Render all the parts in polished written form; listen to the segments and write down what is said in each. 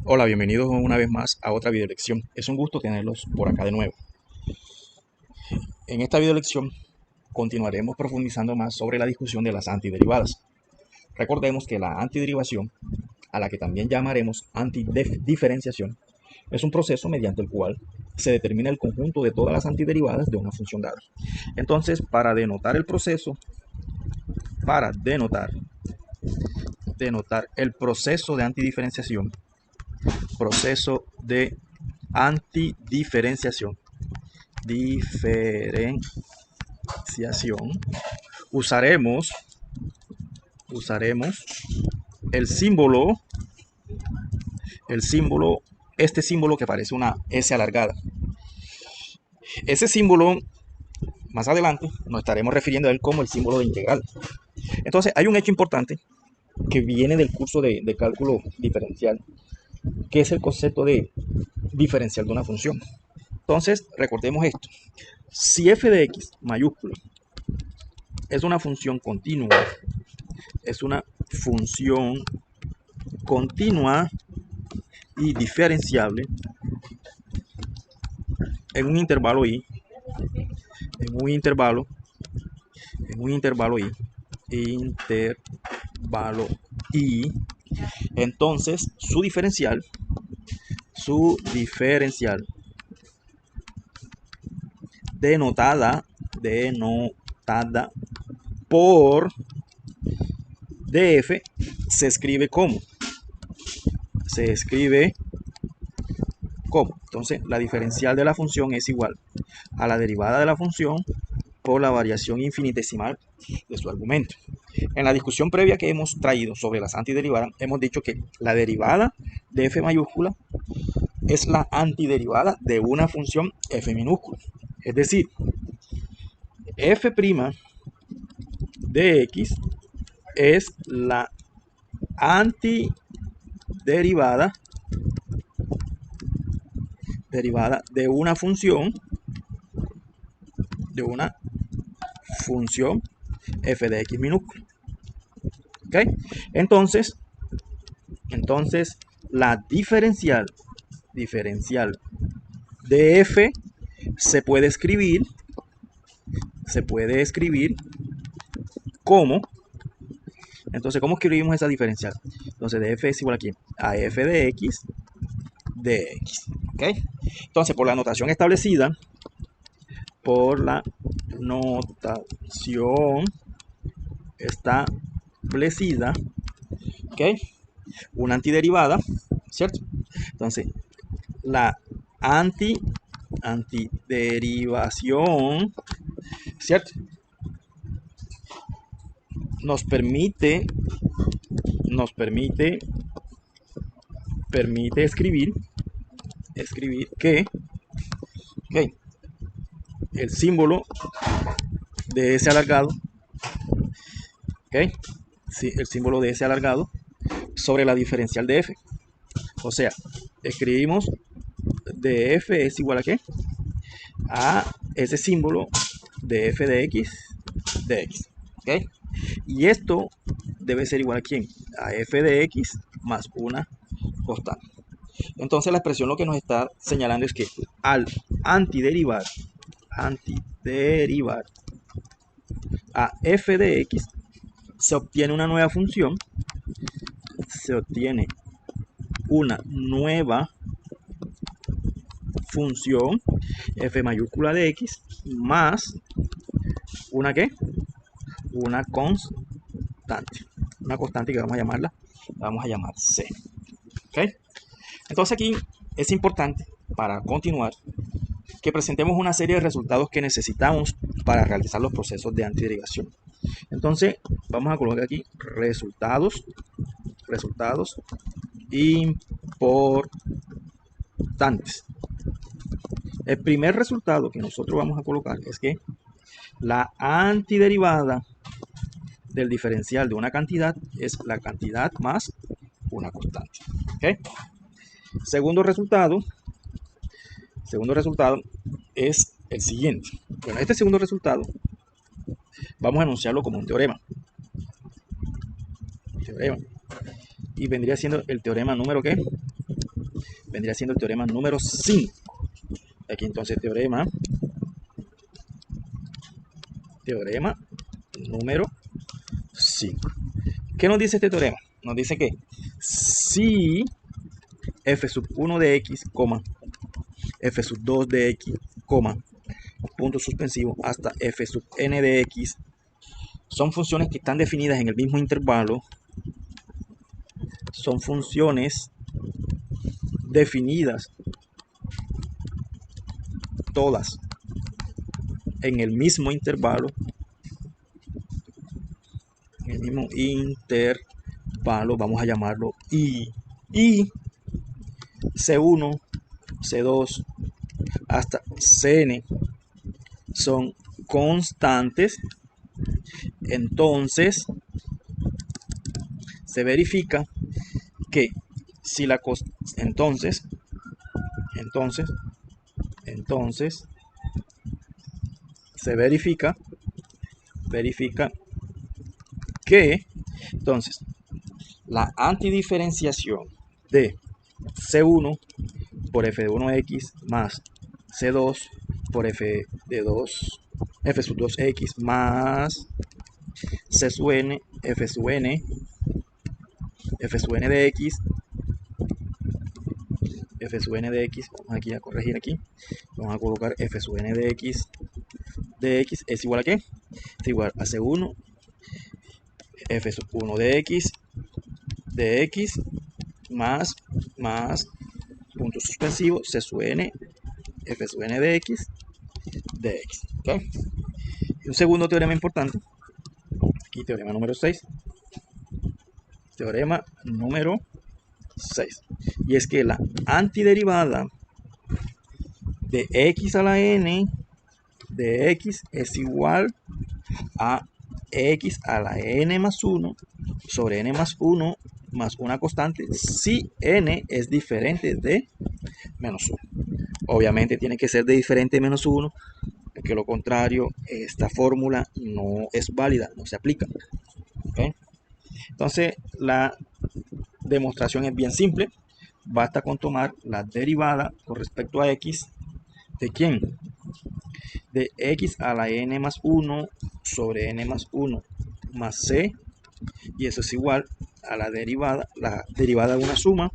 Hola, bienvenidos una vez más a otra video lección. Es un gusto tenerlos por acá de nuevo. En esta video lección continuaremos profundizando más sobre la discusión de las antiderivadas. Recordemos que la antiderivación, a la que también llamaremos antidiferenciación, es un proceso mediante el cual se determina el conjunto de todas las antiderivadas de una función dada. Entonces, para denotar el proceso, para denotar el proceso de antidiferenciación, diferenciación, usaremos este símbolo que parece una S alargada. Ese símbolo, más adelante, nos estaremos refiriendo a él como el símbolo de integral. Entonces, hay un hecho importante que viene del curso de cálculo diferencial, que es el concepto de diferencial de una función. Entonces, recordemos esto. Si f de x mayúscula es una función continua, y diferenciable en un intervalo i, entonces su diferencial denotada por df se escribe como entonces la diferencial de la función es igual a la derivada de la función por la variación infinitesimal de su argumento. En la discusión previa que hemos traído sobre las antiderivadas, hemos dicho que la derivada de f mayúscula es la antiderivada de una función f minúscula. Es decir, f' de x es la antiderivada de una función f de x minúscula. ¿Ok? Entonces la diferencial de f se puede escribir como, entonces, ¿cómo escribimos esa diferencial? Entonces, de f es igual a f de x de x. ¿Ok? Entonces, por la notación establecida, ¿ok? Una antiderivada, ¿cierto? Entonces, la antiderivación, ¿cierto? Nos permite escribir que el símbolo de ese alargado, el símbolo de ese alargado sobre la diferencial de f. O sea, escribimos de f es igual a ¿qué? A ese símbolo de f de x de x. ¿Ok? Y esto debe ser igual a ¿quién? A f de x más una constante. Entonces la expresión lo que nos está señalando es que al antiderivar a f de x se obtiene una nueva función, f mayúscula de x más una ¿qué? Una constante que vamos a llamar c. ¿Ok? Entonces aquí es importante, para continuar, que presentemos una serie de resultados que necesitamos para realizar los procesos de antiderivación. Entonces vamos a colocar aquí resultados importantes. El primer resultado que nosotros vamos a colocar es que la antiderivada del diferencial de una cantidad es la cantidad más una constante. ¿Okay? Segundo resultado es el siguiente. Bueno, este segundo resultado vamos a enunciarlo como un teorema. Y vendría siendo el teorema número ¿qué? vendría siendo el teorema número 5. Aquí entonces teorema número 5. ¿Qué nos dice este teorema? Nos dice que si f sub 1 de x, f sub 2 de x, punto suspensivo hasta f sub n de x son funciones que están definidas en el mismo intervalo, son funciones definidas todas en el mismo intervalo, vamos a llamarlo I, y C1, C2 hasta Cn son constantes, entonces se verifica que si la entonces se verifica que entonces la antidiferenciación de C1 por f de 1x más C2 por f sub 2x más C sub n, f sub n de x, vamos aquí a corregir aquí, vamos a colocar f sub n de x es igual a ¿qué? Es igual a C1 f sub 1 de x más punto suspensivo C sub n f sub n de x ¿okay? Y un segundo teorema importante, aquí teorema número 6, y es que la antiderivada de x a la n de x es igual a x a la n más 1 sobre n más 1 más una constante si n es diferente de menos 1. Obviamente tiene que ser de diferente de menos 1, porque lo contrario, esta fórmula no es válida, no se aplica. ¿Okay? Entonces, la demostración es bien simple. Basta con tomar la derivada con respecto a x. ¿De quién? De x a la n más 1 sobre n más 1 más c, y eso es igual a la derivada de una suma,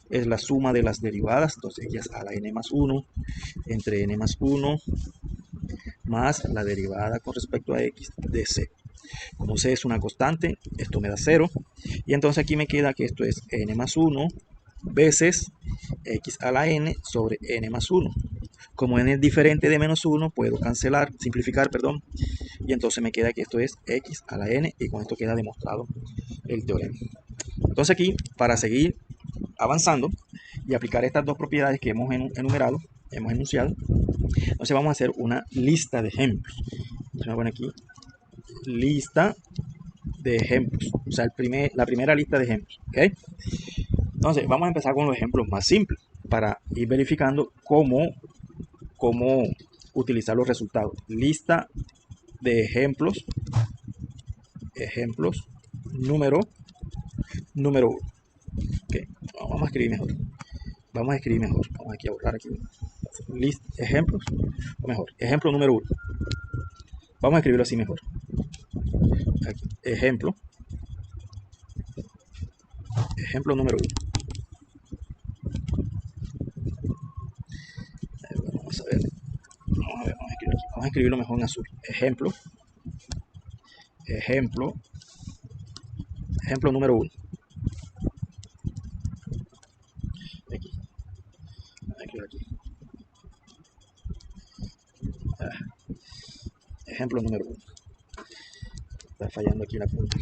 es la suma de las derivadas, entonces x a la n más 1 entre n más 1 más la derivada con respecto a x de c. Como c es una constante, esto me da 0, y entonces aquí me queda que esto es n más 1 veces x a la n sobre n más 1. Como n es diferente de menos 1, puedo simplificar, y entonces me queda que esto es x a la n, y con esto queda demostrado el teorema. Entonces aquí, para seguir avanzando y aplicar estas dos propiedades que hemos enunciado, entonces vamos a hacer una lista de ejemplos. Entonces me voy aquí, lista de ejemplos, o sea, la primera lista de ejemplos, ¿ok? Entonces vamos a empezar con los ejemplos más simples para ir verificando cómo utilizar los resultados. Lista de ejemplos número 1. Okay. Vamos a escribir mejor. Vamos aquí a borrar aquí. Ejemplos, o mejor, ejemplo número 1. Vamos a escribirlo así mejor. Aquí, ejemplo número 1. Vamos a ver, vamos a escribirlo mejor en azul. Ejemplo número 1. Aquí. Ejemplo número 1. Está fallando aquí la punta.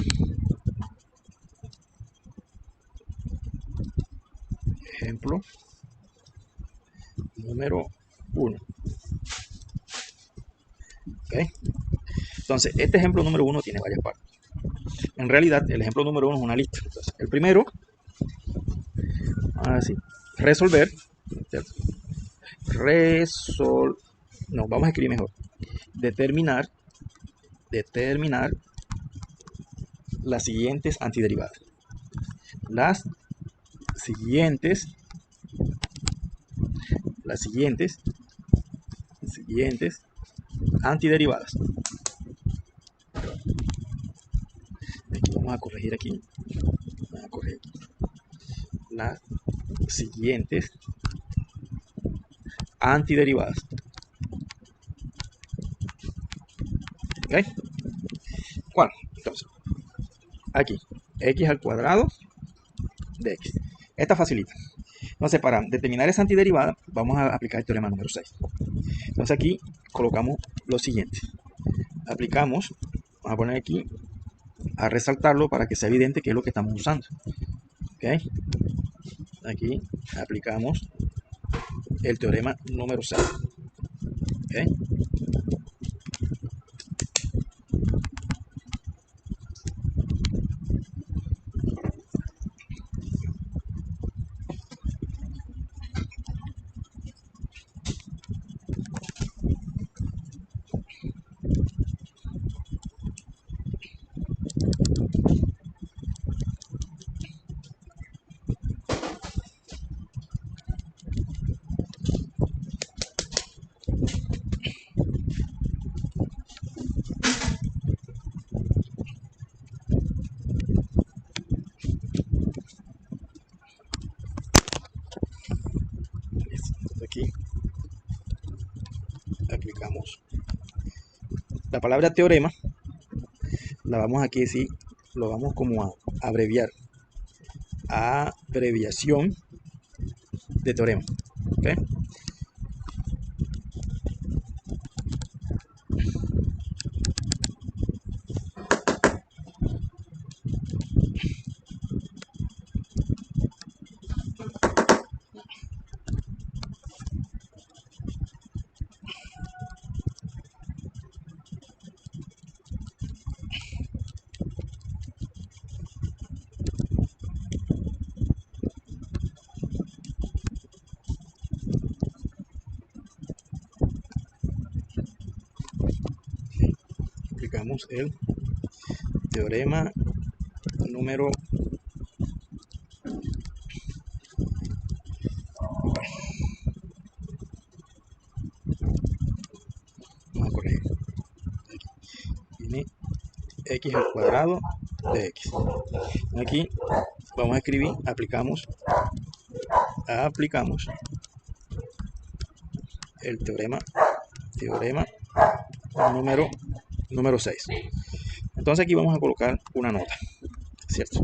Ejemplo número 1. ¿Okay? Entonces, este ejemplo número 1 tiene varias partes. En realidad, el ejemplo número 1 es una lista. Entonces, el primero, así, resolver. No, vamos a escribir mejor. Determinar las siguientes antiderivadas. Las siguientes las siguientes antiderivadas. Aquí vamos a corregir aquí. Vamos a corregir aquí. Las siguientes antiderivadas. ¿Ok? ¿Cuál? Entonces, aquí, x al cuadrado de x. Esta facilita. Entonces, para determinar esa antiderivada, vamos a aplicar el teorema número 6. Entonces, aquí colocamos lo siguiente. Aplicamos, vamos a poner aquí, a resaltarlo para que sea evidente qué es lo que estamos usando. ¿Ok? Aquí aplicamos el teorema número 6. ¿Ok? Entonces aquí aplicamos la palabra teorema, la vamos aquí a decir, lo vamos como a abreviar. Abreviación de teorema. ¿Ok? Aplicamos el teorema número vamos a corregir. Tiene x al cuadrado de x. Aquí vamos a escribir, aplicamos el teorema número 6. Entonces aquí vamos a colocar una nota, ¿cierto?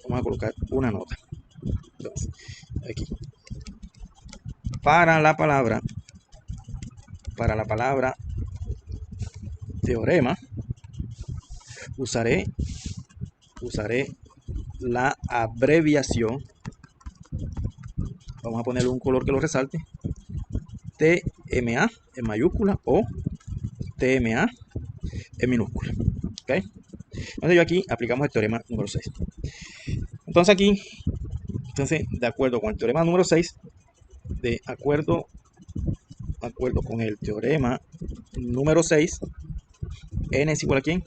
Vamos a colocar una nota. Entonces, aquí, para la palabra teorema, usaré la abreviación. Vamos a ponerle un color que lo resalte. TMA en mayúscula o TMA en minúscula. ¿Ok? Entonces yo aquí aplicamos el teorema número 6. Entonces aquí, de acuerdo con el teorema número 6, de acuerdo con el teorema número 6, n es igual a ¿quién?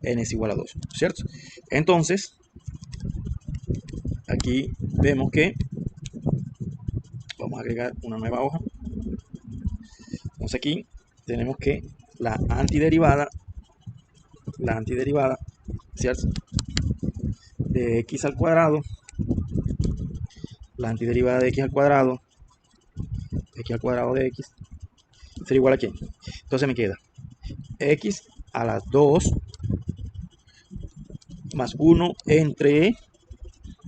N es igual a 2, ¿cierto? Entonces, aquí vemos que vamos a agregar una nueva hoja. Entonces aquí tenemos que la antiderivada, ¿cierto? De x al cuadrado, la antiderivada de x al cuadrado de x, sería igual a ¿quién? Entonces me queda x a la 2 más 1 entre,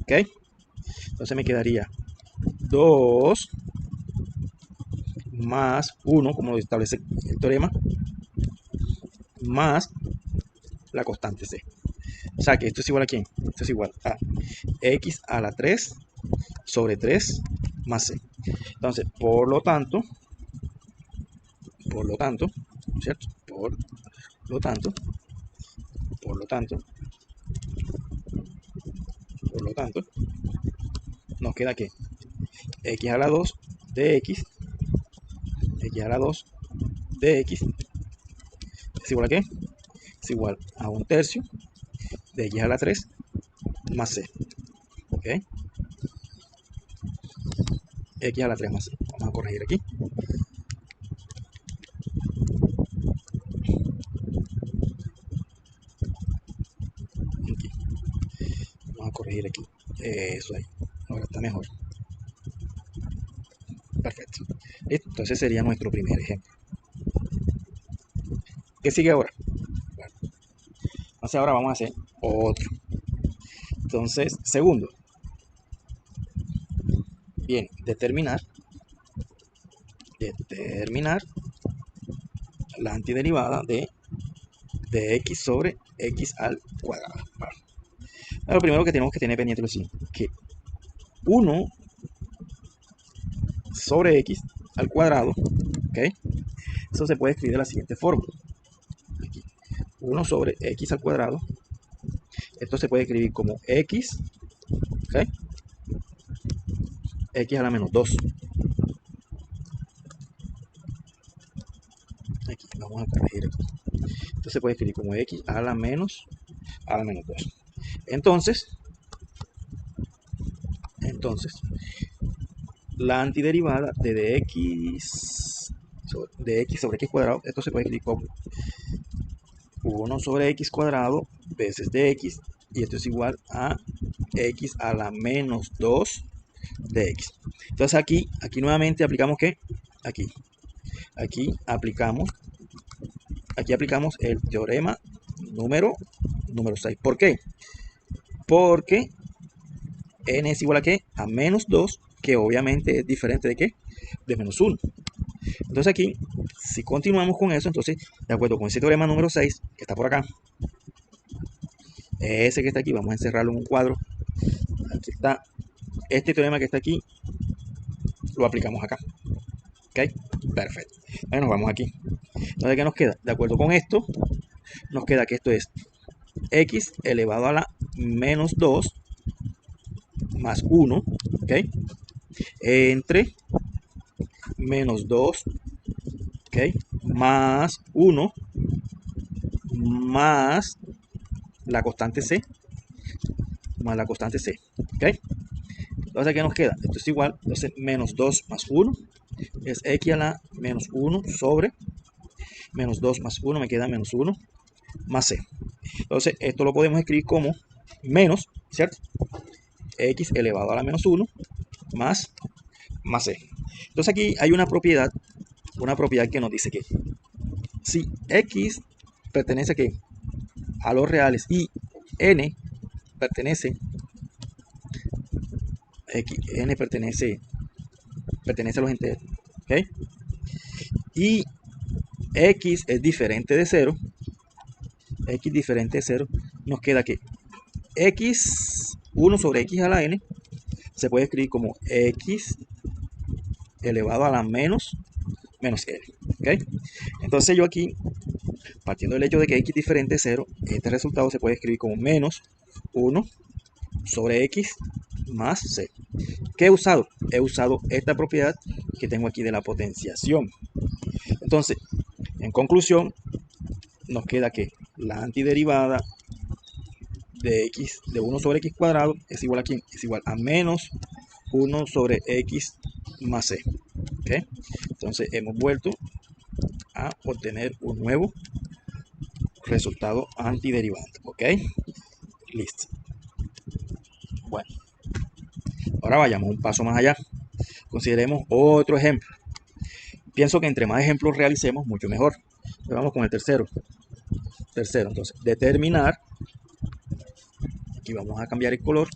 ¿ok? Entonces me quedaría 2 más 1, como lo establece el teorema, más la constante c. O sea que esto es igual a ¿quién? Esto es igual a x a la 3 sobre 3 más c. Entonces, por lo tanto, ¿cierto? Por lo tanto, nos queda que x a la 2 de x, es igual a ¿qué? Es igual a 1/3 de x a la 3 más c. ¿Ok? X a la 3 más c. Vamos a corregir aquí. Aquí. Vamos a corregir aquí. Eso ahí. Ahora está mejor. Perfecto. Listo. Entonces sería nuestro primer ejemplo. ¿Qué sigue ahora? Bueno, entonces ahora vamos a hacer otro. Entonces, segundo. Bien, determinar la antiderivada de x sobre x al cuadrado. Bueno, lo primero que tenemos que tener pendiente es lo siguiente, que 1 sobre x al cuadrado, ¿ok? Eso se puede escribir de la siguiente forma. Aquí, 1 sobre x al cuadrado. Esto se puede escribir como x, ¿ok? X a la menos 2. Aquí, vamos a corregir aquí. Esto se puede escribir como x a la menos 2. Entonces, la antiderivada de x sobre x cuadrado, esto se puede escribir como 1 sobre x cuadrado veces dx, y esto es igual a x a la menos 2 de x. Entonces aquí nuevamente aplicamos ¿qué? Aquí aplicamos el teorema número 6. ¿Por qué? Porque n es igual a ¿qué? A menos 2, que obviamente es diferente de ¿qué? De menos 1. Entonces aquí, si continuamos con eso, entonces, de acuerdo con ese teorema número 6, que está por acá, ese que está aquí, vamos a encerrarlo en un cuadro. Aquí está, este teorema que está aquí, lo aplicamos acá. ¿Ok? Perfecto. Bueno, nos vamos aquí. Entonces, ¿qué nos queda? De acuerdo con esto, nos queda que esto es x elevado a la menos 2 más 1, ¿ok? Entre menos 2, ¿ok? Más 1 más la constante c, ¿ok? Entonces, ¿qué nos queda? Esto es igual, entonces menos 2 más 1 es x a la menos 1 sobre menos 2 más 1, me queda menos 1 más c. Entonces, esto lo podemos escribir como menos, ¿cierto? X elevado a la menos 1 más c. Entonces aquí hay una propiedad que nos dice que si x pertenece a los reales y n pertenece a los enteros, ¿ok? Y x es diferente de 0, nos queda que x, 1 sobre x a la n, se puede escribir como x elevado a la menos n, ¿ok? Entonces yo aquí, partiendo del hecho de que x es diferente de 0, este resultado se puede escribir como menos 1 sobre x más c. ¿Qué he usado? He usado esta propiedad que tengo aquí de la potenciación. Entonces, en conclusión, nos queda que la antiderivada de 1 sobre x cuadrado es igual a ¿quién? Es igual a menos 1 sobre x más c. ¿Okay? Entonces hemos vuelto a obtener un nuevo resultado antiderivante. ¿Ok? Listo. Bueno, ahora vayamos un paso más allá. Consideremos otro ejemplo. Pienso que entre más ejemplos realicemos, mucho mejor. Vamos con el tercero. Entonces, determinar. Aquí vamos a cambiar el color.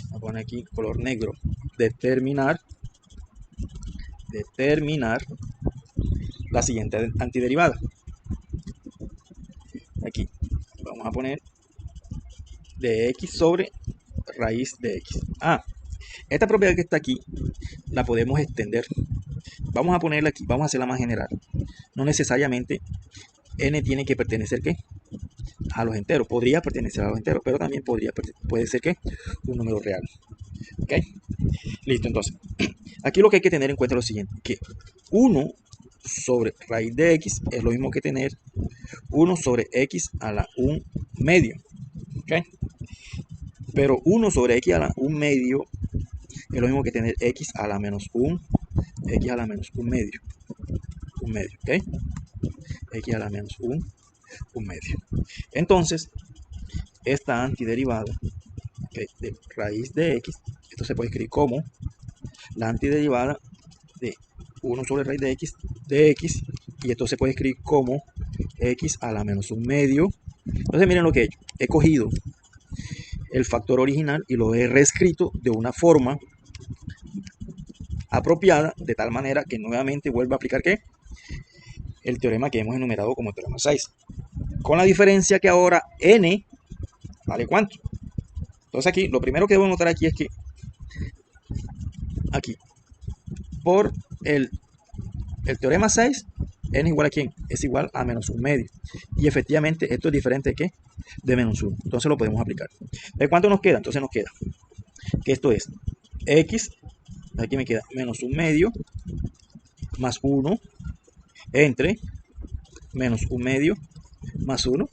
Vamos a poner aquí color negro. Determinar la siguiente antiderivada. Aquí vamos a poner de x sobre raíz de x. Esta propiedad que está aquí la podemos extender. Vamos a ponerla aquí, vamos a hacerla más general. No necesariamente n tiene que pertenecer ¿qué? A los enteros. Podría pertenecer a los enteros, pero también puede ser ¿qué? Un número real. ¿Ok? Listo, entonces. Aquí lo que hay que tener en cuenta es lo siguiente, que 1 sobre raíz de x es lo mismo que tener 1 sobre x a la 1 medio. ¿Ok? Pero 1 sobre x a la 1 medio es lo mismo que tener x a la menos 1 x a la menos un medio, ¿ok? X a la menos un medio. Entonces, esta antiderivada, ¿okay?, de raíz de x, esto se puede escribir como la antiderivada de 1 sobre raíz de x, y esto se puede escribir como x a la menos un medio. Entonces miren lo que he hecho, he cogido el factor original y lo he reescrito de una forma apropiada, de tal manera que nuevamente vuelva a aplicar ¿qué? El teorema que hemos enumerado como teorema 6, con la diferencia que ahora n vale ¿cuánto? Entonces aquí, lo primero que debo notar aquí es que aquí, por el teorema 6, n igual a ¿quién? Es igual a menos un medio. Y efectivamente esto es diferente de ¿qué? De menos 1. Entonces lo podemos aplicar. ¿De cuánto nos queda? Entonces nos queda que esto es x, aquí me queda menos un medio, más 1, entre menos un medio, más 1,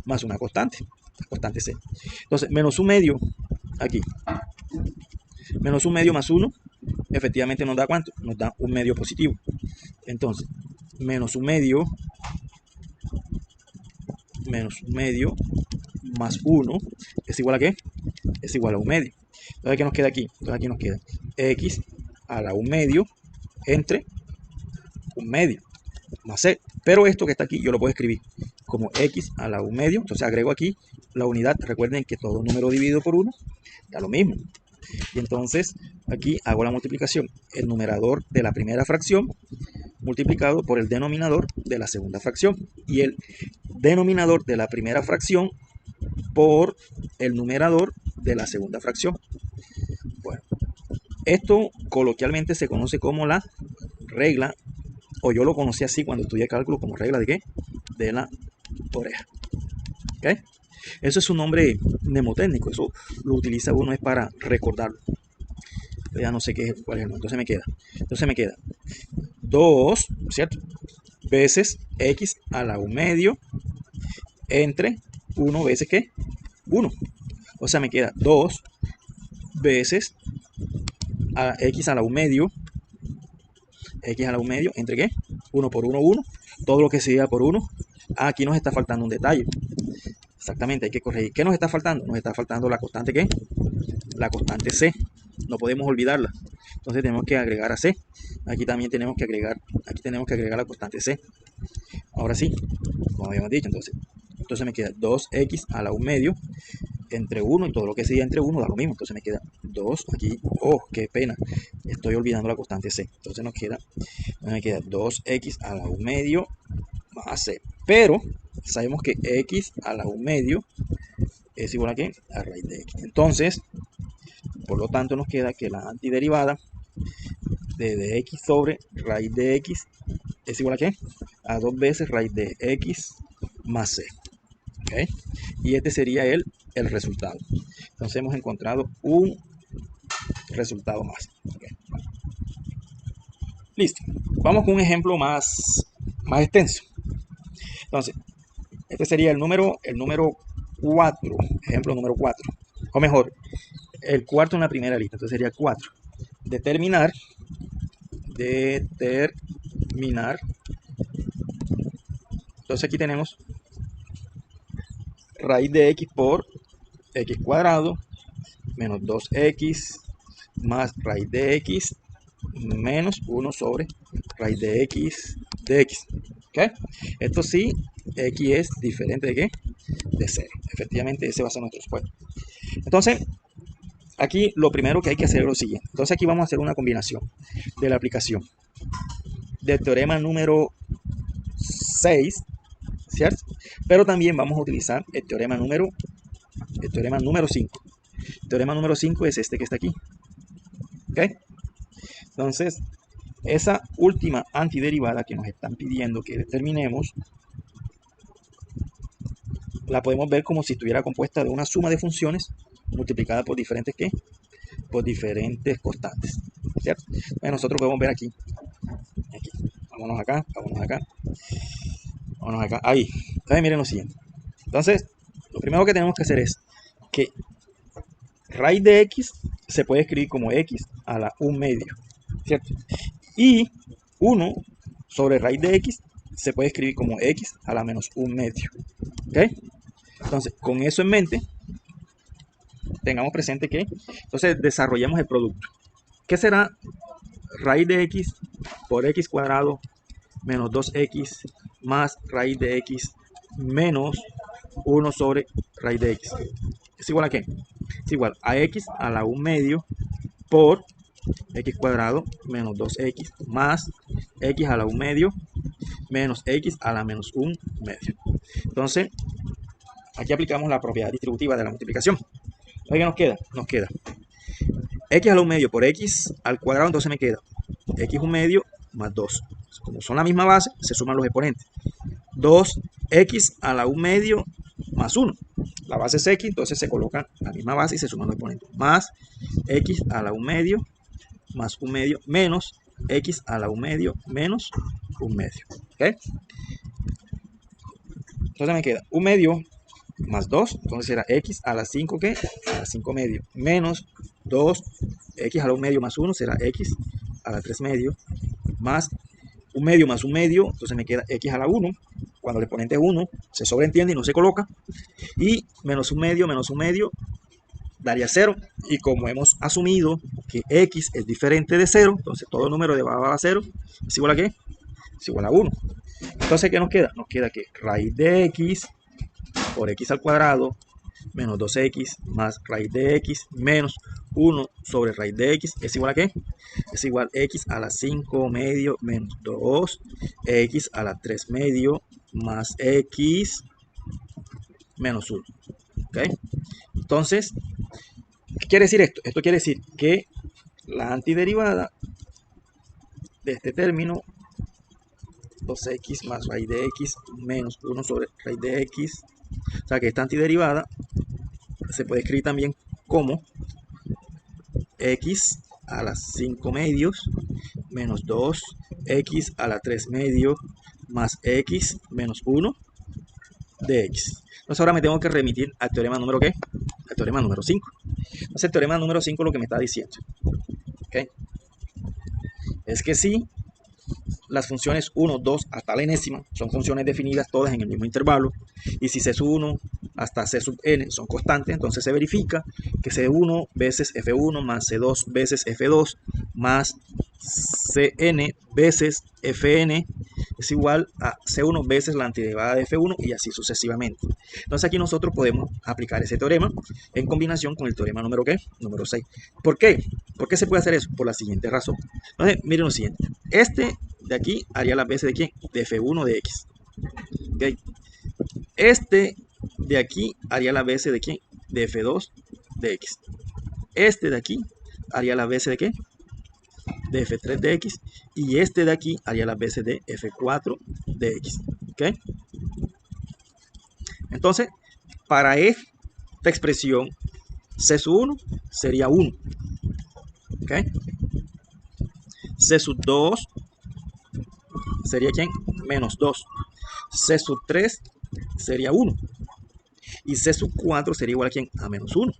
más una constante, la constante c. Entonces, menos un medio, aquí, menos un medio más 1, efectivamente nos da ¿cuánto? Nos da un medio positivo. Entonces, menos un medio más 1 es igual a ¿qué? Es igual a un medio. Entonces, ¿qué nos queda aquí? Entonces, aquí nos queda x a la un medio entre un medio más c. Pero esto que está aquí yo lo puedo escribir como x a la un medio. Entonces agrego aquí la unidad. Recuerden que todo número dividido por 1 da lo mismo. Y entonces aquí hago la multiplicación. El numerador de la primera fracción multiplicado por el denominador de la segunda fracción. Y el denominador de la primera fracción por el numerador de la segunda fracción. Bueno, esto coloquialmente se conoce como la regla, o yo lo conocí así cuando estudié cálculo, como regla de ¿qué? De la oreja. ¿Okay? Eso es un nombre mnemotécnico, eso lo utiliza uno es para recordarlo. Ya no sé qué es, cuál es el nombre. Entonces me queda 2, ¿cierto? Veces x a la un medio entre 1 veces ¿qué? 1. O sea, me queda 2 veces a x a la un medio, entre ¿qué? 1 por 1, 1. Todo lo que se diga por 1. Aquí nos está faltando un detalle. Exactamente, hay que corregir. ¿Qué nos está faltando? Nos está faltando la constante ¿qué? La constante c. No podemos olvidarla. Entonces tenemos que agregar a c. Aquí también tenemos que agregar la constante c. Ahora sí, como habíamos dicho, entonces me queda 2x a la un medio entre 1, y todo lo que siga entre 1 da lo mismo. Entonces me queda 2 aquí. Oh, qué pena, estoy olvidando la constante c. Entonces me queda 2x a la un medio más c. Pero sabemos que x a la un medio es igual a ¿qué? A raíz de x. Entonces, por lo tanto, nos queda que la antiderivada de dx sobre raíz de x es igual a ¿qué? A 2 veces raíz de x más c. ¿Okay? Y este sería el resultado. Entonces hemos encontrado un resultado más. ¿Okay? Listo. Vamos con un ejemplo más extenso. Entonces, este sería el número 4. Ejemplo número 4. O mejor, el cuarto en la primera lista. Entonces sería 4. Determinar. Entonces aquí tenemos raíz de x por x cuadrado menos 2x más raíz de x menos 1 sobre raíz de x de x. ¿Okay? Esto sí, x es diferente de ¿qué? De 0. Efectivamente, ese va a ser nuestro respuesta. Entonces, aquí lo primero que hay que hacer es lo siguiente. Entonces aquí vamos a hacer una combinación de la aplicación del teorema número 6, ¿cierto? Pero también vamos a utilizar el teorema número 5. El teorema número 5 es este que está aquí. ¿Ok? Entonces, esa última antiderivada que nos están pidiendo que determinemos, la podemos ver como si estuviera compuesta de una suma de funciones multiplicada por diferentes ¿qué? Por diferentes constantes, ¿cierto? Entonces nosotros podemos ver aquí. Vámonos acá, ahí. Entonces miren lo siguiente. Entonces, lo primero que tenemos que hacer es que raíz de x se puede escribir como x a la un medio, ¿cierto? Y 1 sobre raíz de x se puede escribir como x a la menos 1/2. ¿Ok? Entonces, con eso en mente, tengamos presente que, entonces, desarrollemos el producto. ¿Qué será raíz de x por x cuadrado menos 2x más raíz de x menos 1 sobre raíz de x? ¿Es igual a qué? Es igual a x a la 1/2 por x cuadrado menos 2x más x a la 1/2 menos x a la menos 1/2. Entonces, aquí aplicamos la propiedad distributiva de la multiplicación. ¿Qué nos queda? Nos queda x a la 1/2 por x al cuadrado, entonces me queda x 1/2 más 2. Como son la misma base, se suman los exponentes. 2x a la 1/2 más 1. La base es x, entonces se coloca la misma base y se suman los exponentes. Más x a la 1/2 más 1/2 menos x a la 1/2 menos 1/2. ¿Ok? Entonces me queda 1/2 más 2, entonces será x a la 5, ¿qué? A la 5/2 menos 2, x a la 1/2 más 1 será x a la 3/2 más 1/2 más 1/2, entonces me queda x a la 1. Cuando el exponente es 1, se sobreentiende y no se coloca. Y menos 1/2 daría 0. Y como hemos asumido que x es diferente de 0, entonces todo número elevado a 0 es igual a ¿qué? Es igual a 1. Entonces, ¿qué nos queda? Nos queda que raíz de x por x al cuadrado menos 2x más raíz de x menos 1 sobre raíz de x es igual a ¿qué? Es igual a x a la 5/2 menos 2, x a la 3/2 más x menos 1. ¿Ok? Entonces, ¿qué quiere decir esto? Esto quiere decir que la antiderivada de este término, 2x más raíz de x menos 1 sobre raíz de x, o sea que esta antiderivada se puede escribir también como x a la 5/2 menos 2x a la 3/2 más x menos 1 de x. Entonces ahora me tengo que remitir al teorema número ¿qué? Al teorema número 5. Entonces el teorema número 5 lo que me está diciendo, ¿okay? Es que si las funciones 1, 2 hasta la enésima son funciones definidas todas en el mismo intervalo, y si C sub 1 hasta C sub n son constantes, entonces se verifica que C1 veces F1 más C2 veces F2 más Cn veces Fn es igual a C1 veces la antiderivada de F1 y así sucesivamente. Entonces aquí nosotros podemos aplicar ese teorema en combinación con el teorema número ¿qué? Número 6. ¿Por qué? ¿Por qué se puede hacer eso? Por la siguiente razón. Entonces, miren lo siguiente. Este de aquí haría las veces de ¿quién? De F1 de X. ¿Okay? Este de aquí haría las veces de ¿quién? De F2 de X. Este de aquí haría las veces de ¿qué? De F3 de X. Y este de aquí haría las veces de F4 de X. ¿Okay? Entonces, para esta expresión, C sub 1 sería 1. ¿Okay? C sub 2 sería ¿quién? Menos 2. C sub 3 sería 1. Y C sub 4 sería igual a ¿quién? A menos 1.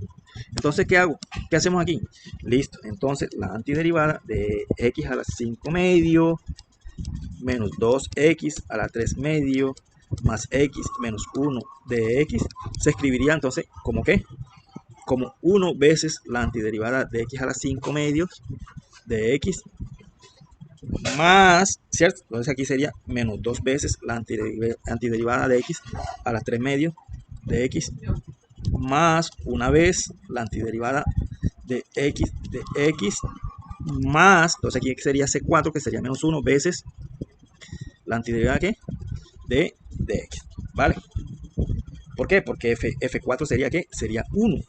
Entonces, ¿qué hago? ¿Qué hacemos aquí? Listo. Entonces, la antiderivada de x a la 5/2 menos 2x a la 3/2 más x menos 1 de x se escribiría entonces como ¿qué? Como 1 veces la antiderivada de x a la 5/2 de x más, ¿cierto? Entonces aquí sería menos 2 veces la antiderivada de x a la 3/2 de x más una vez la antiderivada de x más, entonces aquí sería C4 que sería menos 1 veces la antiderivada ¿qué? De x, ¿vale? ¿Por qué? Porque F4 sería ¿qué? Sería 1.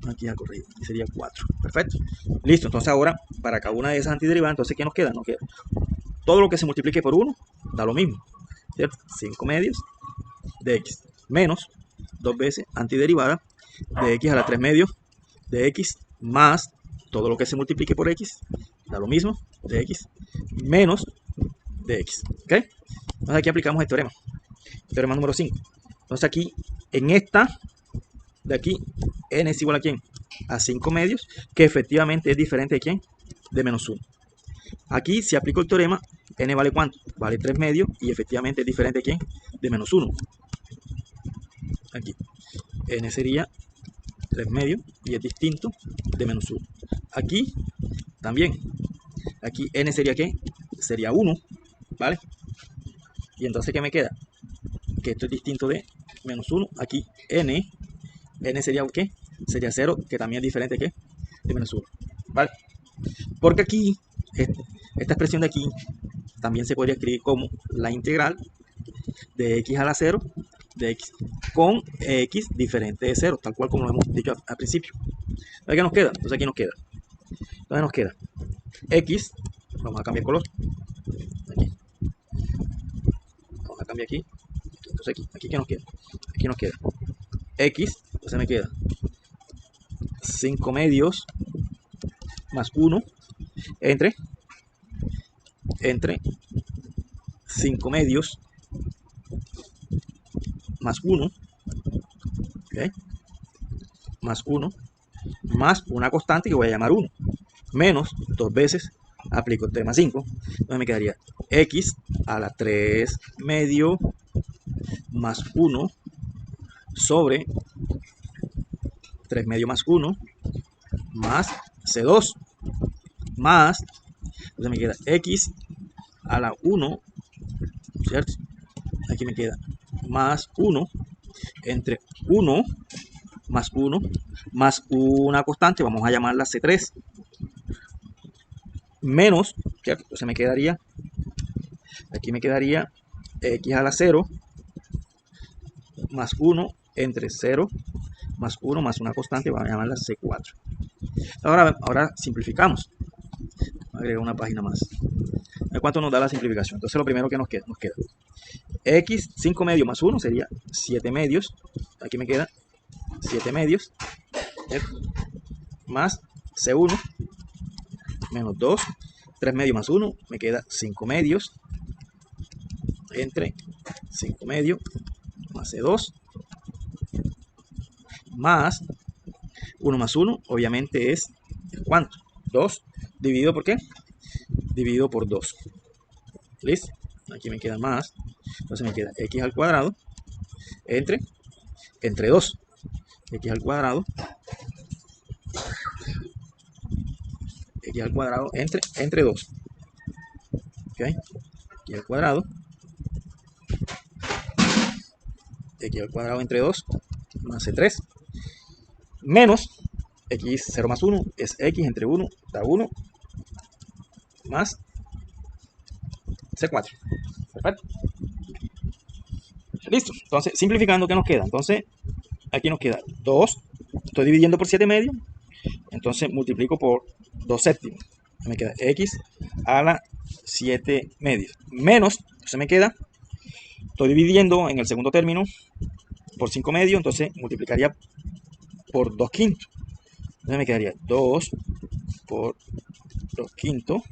Aquí ya corrido, aquí sería 4. Perfecto. Listo, entonces ahora para cada una de esas antiderivadas, entonces ¿qué nos queda? Nos queda todo lo que se multiplique por 1 da lo mismo, ¿cierto? 5/2 de x menos 2 veces antiderivada de x a la 3/2 de x más todo lo que se multiplique por x da lo mismo de x menos de x. ¿Ok? Entonces aquí aplicamos el teorema número 5. Entonces aquí en esta de aquí n es igual a ¿quién? A 5/2, que efectivamente es diferente de ¿quién? De menos 1. Aquí si aplico el teorema, n vale ¿cuánto? Vale 3 medios y efectivamente es diferente de ¿quién? De menos 1. Aquí n sería 3 medios y es distinto de menos 1. Aquí también, aquí n sería ¿qué? Sería 1, ¿vale? Y entonces ¿qué me queda? Que esto es distinto de menos 1. Aquí n sería ¿qué? Sería 0, que también es diferente ¿qué? De menos 1, ¿vale? Porque aquí, esta expresión de aquí, también se podría escribir como la integral de x a la 0 de x con x diferente de 0, tal cual como lo hemos dicho al principio. ¿Qué nos queda? Entonces aquí nos queda. Entonces nos queda x, vamos a cambiar color. Aquí. Vamos a cambiar aquí. Entonces aquí ¿qué nos queda? Aquí nos queda x, entonces me queda 5 medios más 1 entre 5 medios más 1, ¿okay? Más 1, más una constante que voy a llamar 1, menos 2 veces, aplico el teorema 5, entonces me quedaría x a la 3 medio más 1 sobre 3 medio más 1 más C2 más, entonces me queda x a la 1, ¿cierto? Aquí me queda más 1 entre 1 más 1 más una constante, vamos a llamarla C3, menos, ¿cierto? Entonces me quedaría, aquí me quedaría x a la 0 más 1 entre 0 más 1 más una constante, vamos a llamarla C4. Ahora simplificamos. Agregar una página más. ¿Cuánto nos da la simplificación? Entonces lo primero que nos queda x, 5 medios más 1 sería 7 medios. Aquí me queda 7 medios. Más C1 menos 2. 3 medios más 1 me queda 5 medios. Entre 5 medios más C2. Más 1 más 1, obviamente es ¿cuánto? 2 dividido por ¿qué? Dividido por 2. ¿Listo? Aquí me queda más. Entonces me queda x al cuadrado entre 2. X al cuadrado. X al cuadrado entre 2. ¿Ok? X al cuadrado. X al cuadrado entre 2 más C3 menos x 0 más 1 es x entre 1 da 1 más C4. Perfecto. Listo. Entonces, simplificando, ¿qué nos queda? Entonces, aquí nos queda 2. Estoy dividiendo por 7 medios. Entonces, multiplico por 2 séptimos. Me queda x a la 7 medios. Menos, entonces me queda, estoy dividiendo en el segundo término por 5 medios. Entonces, multiplicaría por 2 quintos. Entonces me quedaría 2 por 2 quintos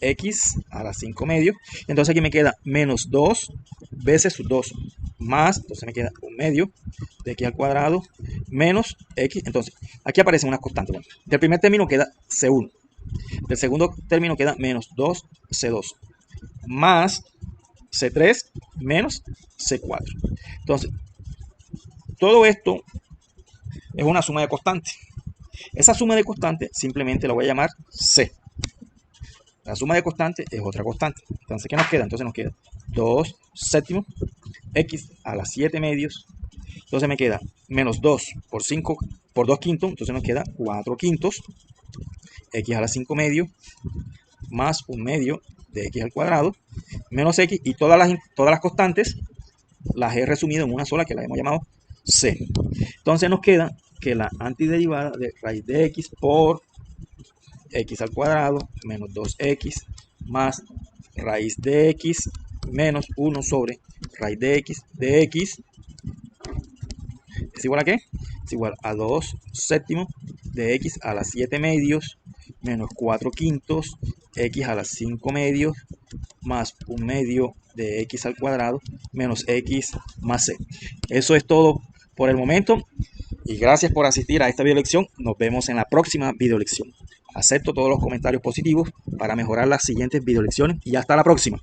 x a la 5 medios. Entonces aquí me queda menos 2 veces 2 más, entonces me queda un medio de x al cuadrado menos x. Entonces aquí aparecen unas constantes. Bueno, del primer término queda C1. Del segundo término queda menos 2C2 más C3 menos C4. Entonces, todo esto es una suma de constantes. Esa suma de constantes simplemente la voy a llamar C. La suma de constantes es otra constante. Entonces, ¿qué nos queda? Entonces nos queda 2 séptimos x a las 7 medios. Entonces me queda menos 2 por 5 por 2 quintos. Entonces nos queda 4 quintos x a las 5 medios más un medio de x al cuadrado menos x, y todas las constantes las he resumido en una sola que la hemos llamado c. Entonces nos queda que la antiderivada de raíz de x por x al cuadrado menos 2x más raíz de x menos 1 sobre raíz de x es igual a ¿qué? Es igual a 2 séptimos de x a las 7 medios menos 4 quintos x a las 5 medios más un medio de x al cuadrado menos x más c. Eso es todo por el momento y gracias por asistir a esta videolección. Nos vemos en la próxima videolección. Acepto todos los comentarios positivos para mejorar las siguientes videolecciones y hasta la próxima.